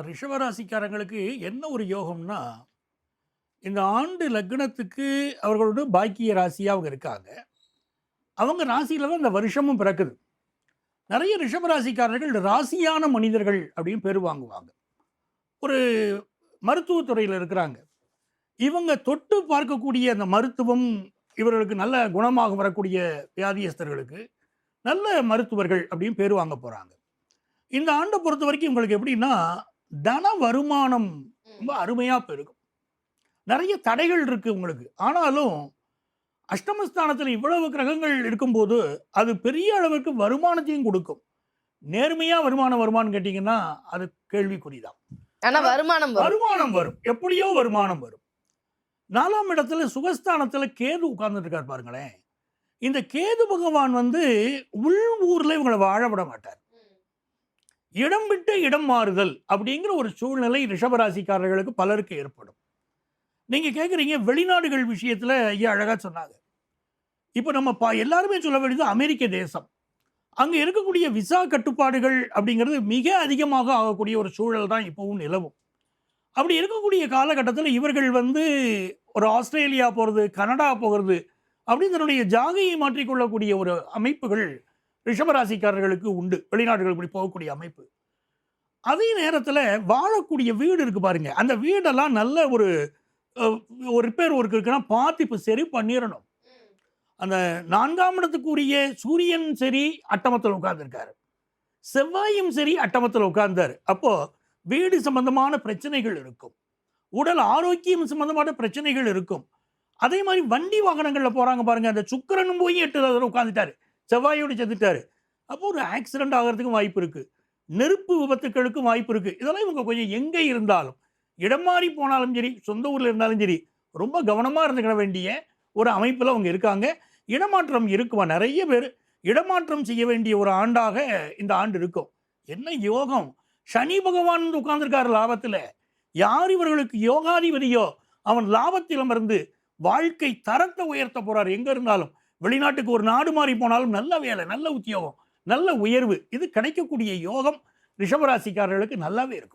ரிஷபராசிக்காரங்களுக்கு என்ன ஒரு யோகம்னா, இந்த ஆண்டு லக்னத்துக்கு அவர்களோட பாக்கிய ராசியா அவங்க இருக்காங்க. அவங்க ராசியில தான் இந்த வருஷமும் பிறக்குது. நெறைய ரிஷபராசிக்காரர்கள் ராசியான மனிதர்கள் அப்படின்னு பேர் வாங்குவாங்க. ஒரு மருத்துவத் துறையில இருக்கிறாங்க. இவங்க தொட்டு பார்க்கக்கூடிய அந்த மருத்துவம் இவர்களுக்கு நல்ல குணமாக வரக்கூடிய வியாதியஸ்தர்களுக்கு நல்ல மருத்துவர்கள் அப்படின்னு பேர் வாங்க போறாங்க. இந்த ஆண்ட பொறுத்தவரைக்கும் உங்களுக்கு எப்படின்னா, தன வருமானம் ரொம்ப அருமையா பெருகும். நெறைய தடைகள் இருக்கு உங்களுக்கு. ஆனாலும் அஷ்டமஸ்தானத்தில இவ்வளவு கிரகங்கள் இருக்கும்போது, அது பெரிய அளவிற்கு வருமானத்தையும் குடுக்கும். நேர்மையா வருமானம் வருமான்னு கேட்டீங்கன்னா, அது கேள்விக்குறிதான். ஆனா வருமானம் வரும். வருமானம் வரும். எப்படியோ வருமானம் வரும். 4ஆம் இடத்துல சுகஸ்தானத்தில கேது உட்கார்ந்துட்டு இருக்கார் பாருங்களேன். இந்த கேது பகவான் வந்து உள் ஊர்ல இவங்கள வாழ விட மாட்டார். இடம் விட்டு இடம் மாறுதல் அப்படிங்கிற ஒரு சூழ்நிலை ரிஷபராசிக்காரர்களுக்கு பலருக்கு ஏற்படும். நீங்க கேட்குறீங்க வெளிநாடுகள் விஷயத்துல ஐயா அழகா சொன்னாங்க. இப்போ நம்ம எல்லாருமே சொல்ல வேண்டியது அமெரிக்க தேசம். அங்க இருக்கக்கூடிய விசா கட்டுப்பாடுகள் அப்படிங்கிறது மிக அதிகமாக ஆகக்கூடிய ஒரு சூழல் தான் இப்பவும் நிலவும். அப்படி இருக்கக்கூடிய காலகட்டத்தில் இவர்கள் வந்து ஒரு ஆஸ்திரேலியா போகிறது, கனடா போகிறது அப்படின்னு தன்னுடைய ஜாகையை மாற்றிக்கொள்ளக்கூடிய ஒரு அமைப்புகள் ரிஷபராசிக்காரர்களுக்கு உண்டு. வெளிநாடுகளுக்கு இப்படி போகக்கூடிய அமைப்பு. அதே நேரத்தில் வாழக்கூடிய வீடு இருக்கு பாருங்க. அந்த வீடெல்லாம் நல்ல ஒரு ரிப்பேர் ஒர்க் இருக்குன்னா பார்த்து இப்போ சரி பண்ணிடணும். அந்த 4ஆம் இடத்துக்குரிய சூரியன் சரி அட்டமத்தில் உட்கார்ந்துருக்காரு, செவ்வாயும் சரி அட்டமத்தில் உட்கார்ந்தார். அப்போ வீடு சம்பந்தமான பிரச்சனைகள் இருக்கும், உடல் ஆரோக்கியம் சம்பந்தமான பிரச்சனைகள் இருக்கும். அதே மாதிரி வண்டி வாகனங்களில் போறாங்க பாருங்க, அந்த சுக்கிரனும் போய் 8 தடவை உட்காந்துட்டாரு, செவ்வாயோடு செத்துட்டாரு. அப்போ ஒரு ஆக்சிடென்ட் ஆகிறதுக்கும் வாய்ப்பு இருக்கு, நெருப்பு விபத்துக்களுக்கும் வாய்ப்பு இருக்கு. இதெல்லாம் இவங்க கொஞ்சம் எங்கே இருந்தாலும், இடம் மாறி போனாலும் சரி, சொந்த ஊர்ல இருந்தாலும் சரி, ரொம்ப கவனமா இருந்துக்கிட வேண்டிய ஒரு அமைப்புல அவங்க இருக்காங்க. இடமாற்றம் இருக்குமா, நிறைய பேர் இடமாற்றம் செய்ய வேண்டிய ஒரு ஆண்டாக இந்த ஆண்டு இருக்கும். என்ன யோகம், சனி பகவான் உட்கார்ந்துருக்காரு லாபத்துல. யார் இவர்களுக்கு யோகாதிபதியோ அவன் லாபத்தில் அமர்ந்து வாழ்க்கை தரத்தை உயர்த்த போறார். எங்க இருந்தாலும், வெளிநாட்டுக்கு ஒரு நாடு மாறி போனாலும் நல்ல வேலை, நல்ல உத்தியோகம், நல்ல உயர்வு இது கிடைக்கக்கூடிய யோகம் ரிஷபராசிக்காரர்களுக்கு நல்லாவே இருக்கும்.